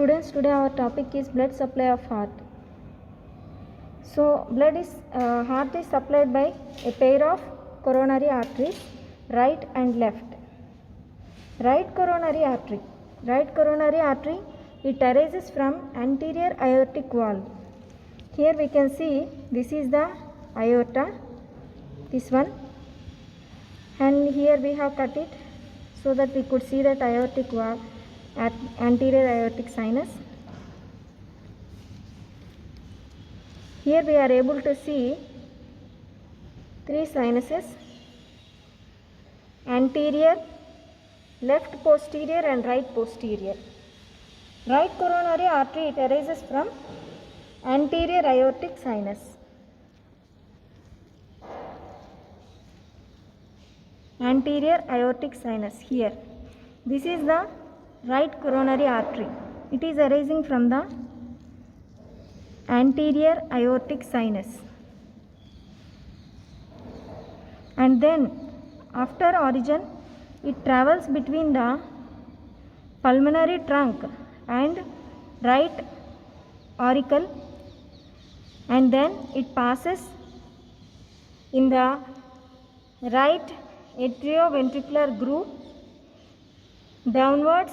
Students, today our topic is blood supply of heart. So heart is supplied by a pair of coronary arteries, right and left. Right coronary artery, it arises from anterior aortic valve. Here we can see this is the aorta, this one, and here we have cut it so that we could see that aortic valve at anterior aortic sinus. Here we are able to see three sinuses: anterior, left posterior and right posterior. Right coronary artery, it arises from anterior aortic sinus. Anterior aortic sinus here. This is the right coronary artery. It is arising from the anterior aortic sinus. And then after origin, it travels between the pulmonary trunk and right auricle, and then it passes in the right atrioventricular groove downwards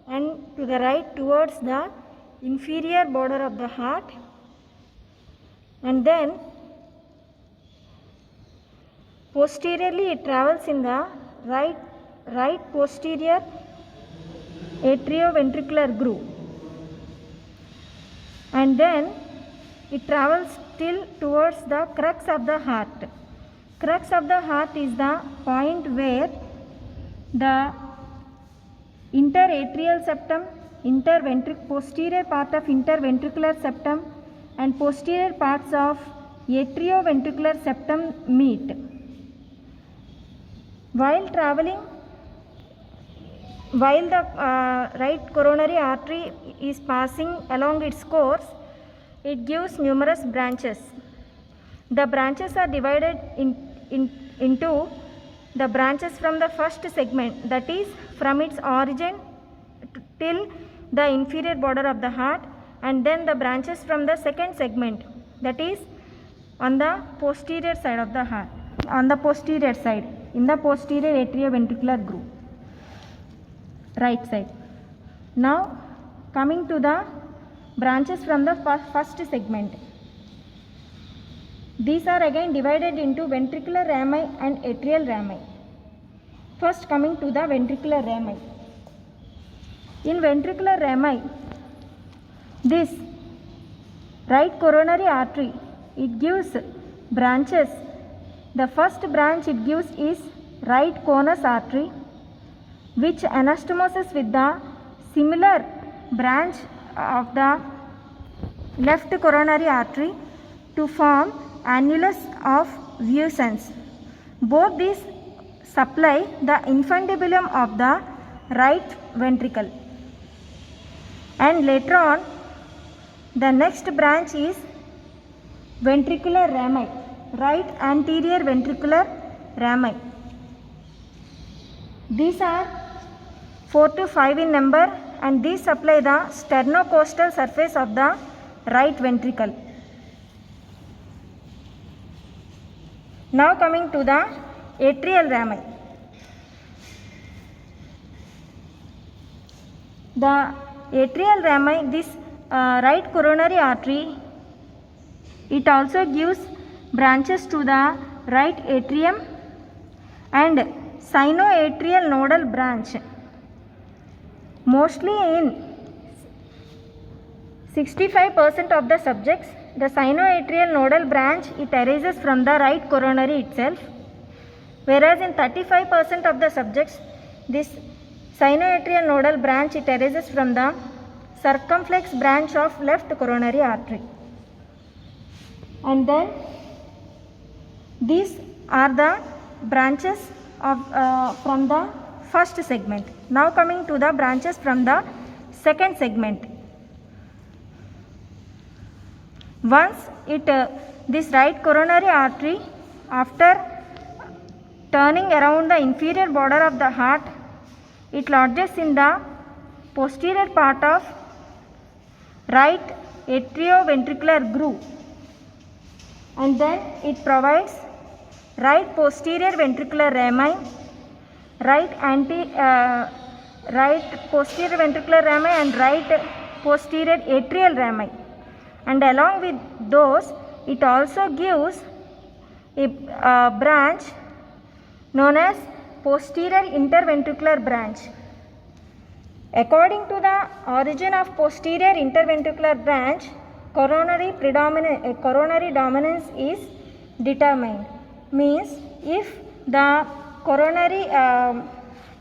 and to the right towards the inferior border of the heart, and then posteriorly it travels in the right posterior atrioventricular groove, and then it travels till towards the crux of the heart. Crux of the heart is the point where the interatrial septum, posterior part of interventricular septum and posterior parts of atrioventricular septum meet. While the right coronary artery is passing along its course, it gives numerous branches. The branches are divided into the branches from the first segment, that is from its origin till the inferior border of the heart, and then the branches from the second segment, that is on the posterior side of the heart, on the posterior side, in the posterior atrioventricular groove, right side. Now coming to the branches from the first segment. These are again divided into ventricular rami and atrial rami. First coming to the ventricular rami. In ventricular rami, this right coronary artery, it gives branches. The first branch it gives is right conus artery, which anastomoses with the similar branch of the left coronary artery to form annulus of Vuissens. Both these supply the infundibulum of the right ventricle. And later on, the next branch is ventricular rami, right anterior ventricular rami. These are 4 to 5 in number, and these supply the sternocostal surface of the right ventricle. Now coming to the atrial rami. The atrial rami, this right coronary artery, it also gives branches to the right atrium and sinoatrial nodal branch. Mostly in 65% of the subjects, the sinoatrial nodal branch, it arises from the right coronary itself, whereas in 35% of the subjects, this sinoatrial nodal branch, it arises from the circumflex branch of left coronary artery. And then these are the branches of from the first segment. Now coming to the branches from the second segment. Once this right coronary artery, after turning around the inferior border of the heart, it lodges in the posterior part of right atrioventricular groove, and then it provides right posterior ventricular rami, right posterior ventricular rami and right posterior atrial rami, and along with those it also gives a branch known as posterior interventricular branch. According to the origin of posterior interventricular branch, coronary dominance is determined. Means if the coronary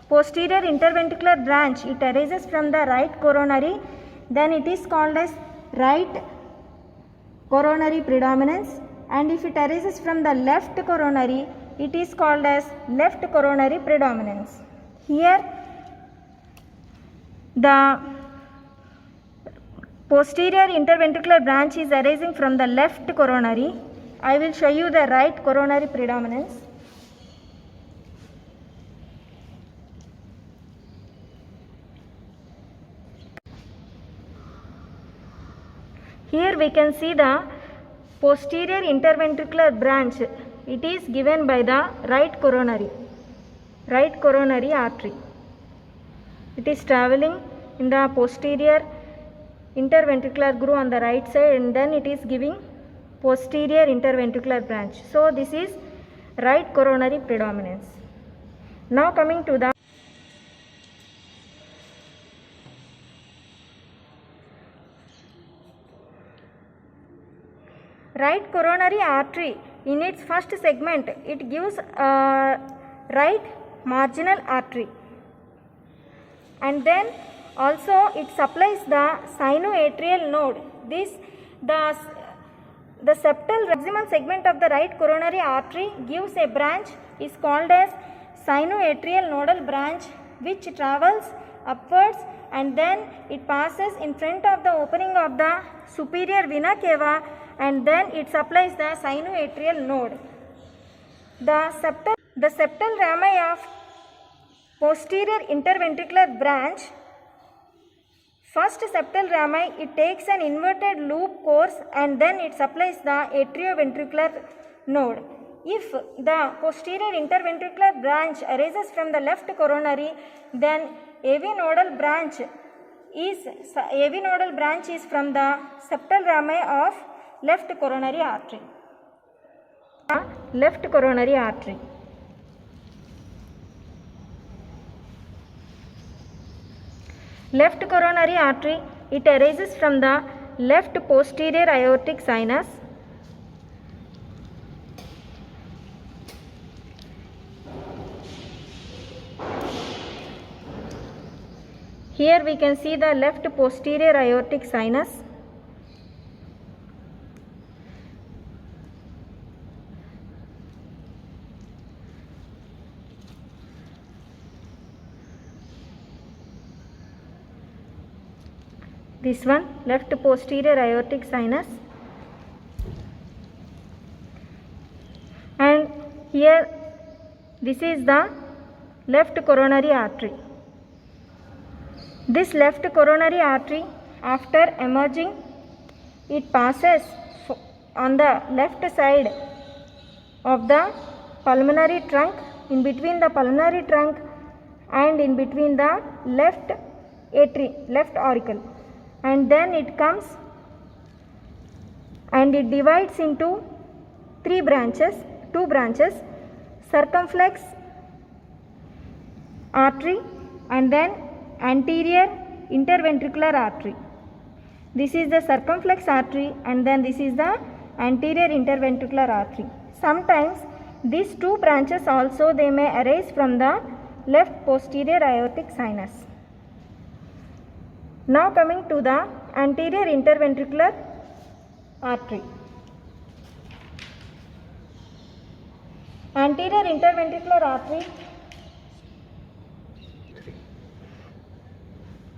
posterior interventricular branch it arises from the right coronary, then it is called as right coronary predominance, and if it arises from the left coronary, it is called as left coronary predominance. Here the posterior interventricular branch is arising from the left coronary. I will show you the right coronary predominance. Here we can see the posterior interventricular branch. It is given by the right coronary artery. It is traveling in the posterior interventricular groove on the right side, and then it is giving posterior interventricular branch. So this is right coronary predominance. Now coming to the right coronary artery. In its first segment, it gives right marginal artery, and then also it supplies the sinoatrial node. The septal proximal segment of the right coronary artery gives a branch is called as sinoatrial nodal branch, which travels upwards and then it passes in front of the opening of the superior vena cava, and then it supplies the sinoatrial node. The septal rami of posterior interventricular branch, first septal rami, it takes an inverted loop course and then it supplies the atrioventricular node. If the posterior interventricular branch arises from the left coronary, then AV nodal branch is from the septal rami of left coronary artery. Left coronary artery. Left coronary artery, it arises from the left posterior aortic sinus. Here we can see the left posterior aortic sinus. This one, left posterior aortic sinus, and here this is the left coronary artery. This left coronary artery, after emerging, it passes on the left side of the pulmonary trunk, in between the pulmonary trunk and in between the left auricle, and then it comes and it divides into two branches, circumflex artery and then anterior interventricular artery. This is the circumflex artery and then this is the anterior interventricular artery. Sometimes these two branches also they may arise from the left posterior aortic sinus. Now coming to the anterior interventricular artery. Anterior interventricular artery,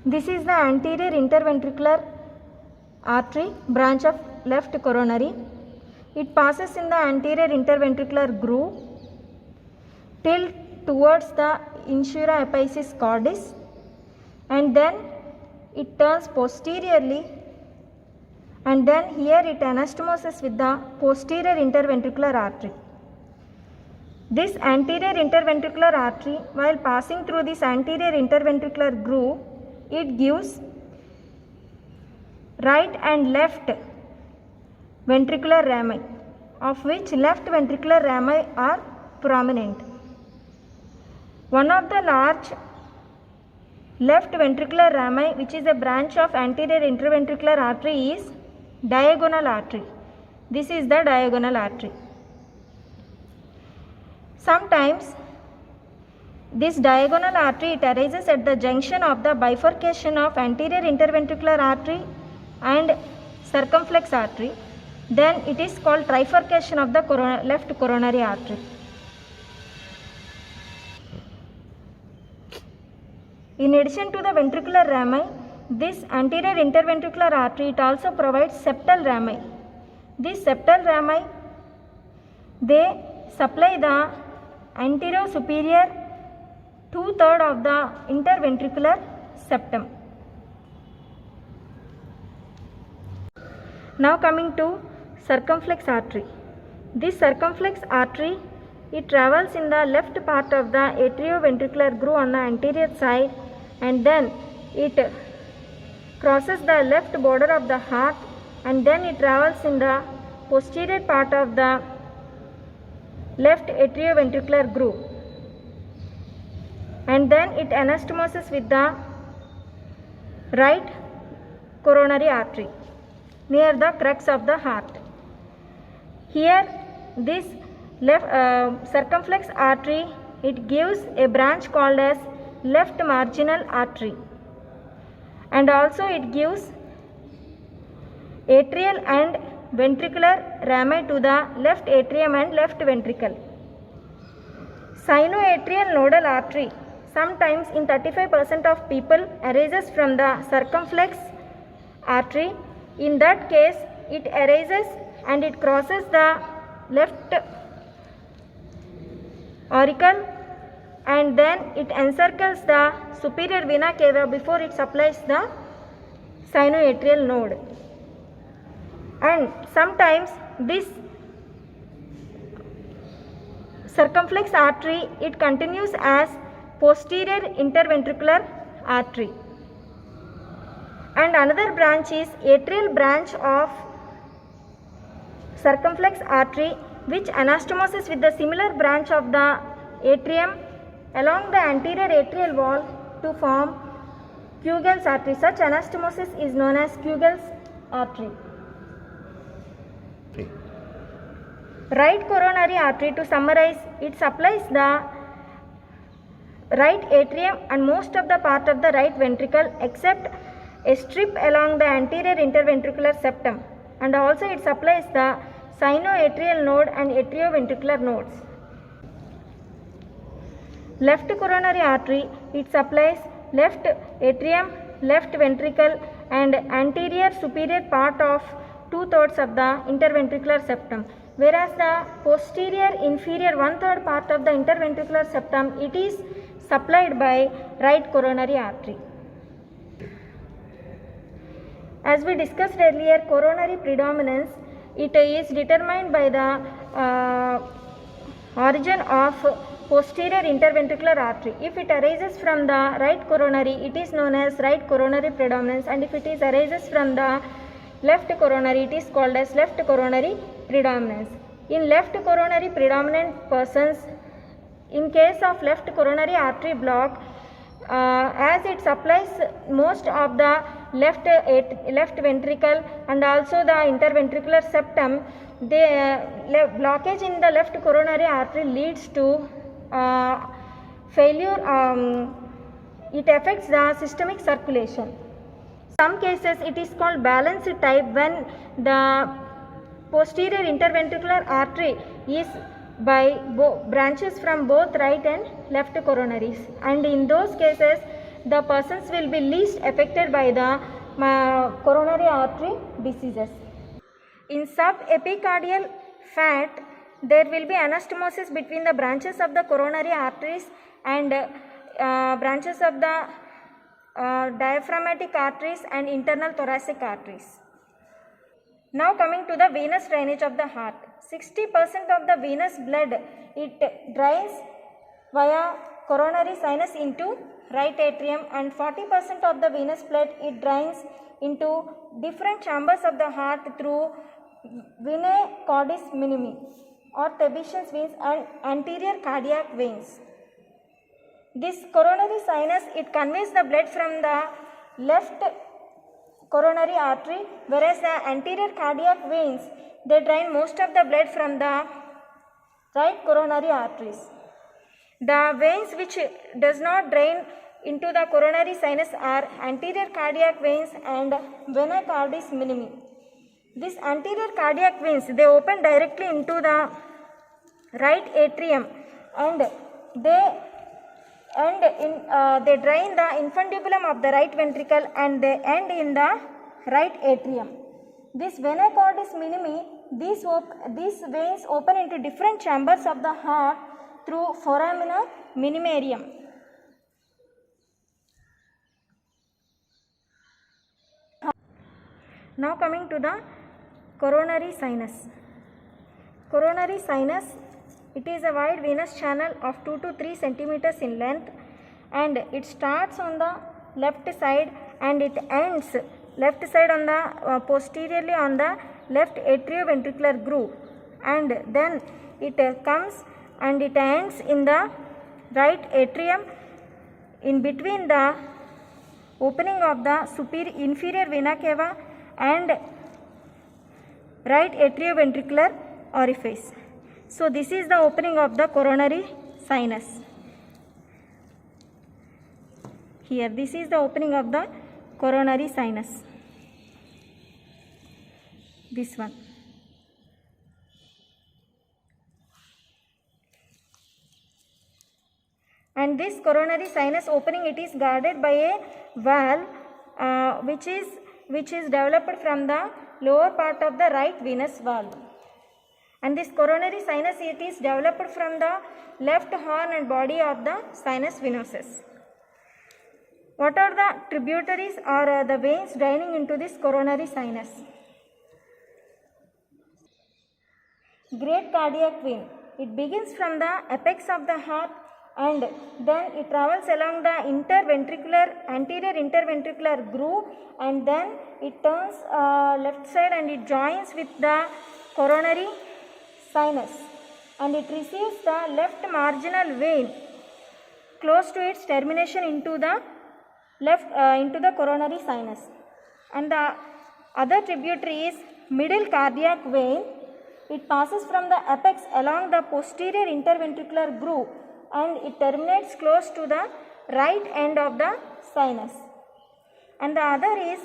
this is the anterior interventricular artery branch of left coronary. It passes in the anterior interventricular groove till towards the insula epicis cordis, and then it turns posteriorly and then here it anastomoses with the posterior interventricular artery. This anterior interventricular artery, while passing through this anterior interventricular groove, it gives right and left ventricular rami, of which left ventricular rami are prominent. One of the large left ventricular rami, which is a branch of anterior interventricular artery, is diagonal artery. This is the diagonal artery. Sometimes this diagonal artery, it arises at the junction of the bifurcation of anterior interventricular artery and circumflex artery. Then it is called trifurcation of the left coronary artery. In addition to the ventricular rami, this anterior interventricular artery, it also provides septal rami. These septal rami, they supply the anterior superior 2/3 of the interventricular septum. Now coming to circumflex artery. This circumflex artery, it travels in the left part of the atrioventricular groove on the anterior side, and then it crosses the left border of the heart, and then it travels in the posterior part of the left atrioventricular groove, and then it anastomoses with the right coronary artery near the crux of the heart. Here this left circumflex artery, it gives a branch called as left marginal artery, and also it gives atrial and ventricular rami to the left atrium and left ventricle. Sinoatrial nodal artery, sometimes in 35% of people, arises from the circumflex artery. In that case, it arises and it crosses the left auricle, and then it encircles the superior vena cava before it supplies the sinoatrial node. And sometimes this circumflex artery, it continues as posterior interventricular artery. And another branch is atrial branch of circumflex artery, which anastomoses with the similar branch of the atrium along the anterior atrial wall to form Kugel's artery. Such anastomosis is known as Kugel's artery. Right coronary artery, to summarize, it supplies the right atrium and most of the part of the right ventricle except a strip along the anterior interventricular septum, and also it supplies the sinoatrial node and atrioventricular nodes. Left coronary artery, it supplies left atrium, left ventricle and anterior superior part of 2/3 of the interventricular septum, whereas the posterior inferior 1/3 part of the interventricular septum, it is supplied by right coronary artery. As we discussed earlier, coronary predominance, it is determined by the origin of posterior interventricular artery. If it arises from the right coronary, it is known as right coronary predominance, and if it is arises from the left coronary, it is called as left coronary predominance. In left coronary predominant persons, in case of left coronary artery block, as it supplies most of the left ventricle and also the interventricular septum, the blockage in the left coronary artery leads to failure. It affects the systemic circulation. Some cases it is called balanced type, when the posterior interventricular artery is by branches from both right and left coronaries, and in those cases the persons will be least affected by the coronary artery diseases. In subepicardial fat, there will be anastomosis between the branches of the coronary arteries and branches of the diaphragmatic arteries and internal thoracic arteries. Now coming to the venous drainage of the heart. 60% of the venous blood it drains via coronary sinus into right atrium, and 40% of the venous blood it drains into different chambers of the heart through venae cordis minimi or Thebetian veins and anterior cardiac veins. This coronary sinus it conveys the blood from the left coronary artery, whereas the anterior cardiac veins they drain most of the blood from the right coronary arteries. The veins which does not drain into the coronary sinus are anterior cardiac veins and venae cordis minimi. These anterior cardiac veins they open directly into the right atrium, and they drain the infundibulum of the right ventricle and they end in the right atrium. This venae cordis minimi, these veins open into different chambers of the heart through foramina minimarium. Now coming to the coronary sinus. Coronary sinus, it is a wide venous channel of 2 to 3 centimeters in length, and it starts on the left side and it ends left side on the posteriorly on the left atrioventricular groove, and then it comes and it ends in the right atrium in between the opening of the inferior vena cava and right atrioventricular orifice. So this is the opening of the coronary sinus. Here this is the opening of the coronary sinus. This one. And this coronary sinus opening it is guarded by a valve which is developed from the lower part of the right venous valve. And this coronary sinus it is developed from the left horn and body of the sinus venosus. What are the tributaries or the veins draining into this coronary sinus? Great cardiac vein. It begins from the apex of the heart and then it travels along the anterior interventricular groove, and then it turns left side and it joins with the coronary sinus, and it receives the left marginal vein close to its termination into the coronary sinus. And the other tributary is middle cardiac vein. It passes from the apex along the posterior interventricular groove and it terminates close to the right end of the sinus. And the other is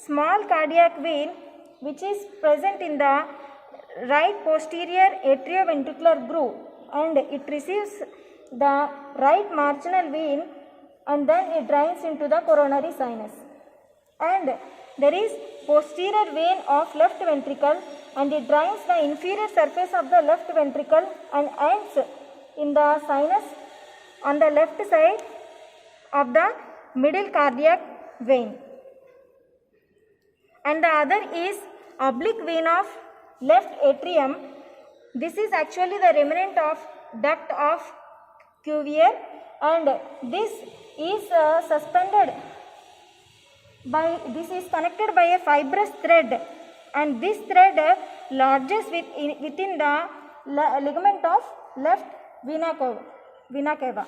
small cardiac vein, which is present in the right posterior atrioventricular groove, and it receives the right marginal vein and then it drains into the coronary sinus. And there is posterior vein of left ventricle, and it drains the inferior surface of the left ventricle and ends in the sinus on the left side of the middle cardiac vein. And the other is oblique vein of left atrium. This is actually the remnant of duct of Cuvier, and this is connected by a fibrous thread, and this thread lodges within the ligament of left vena cava.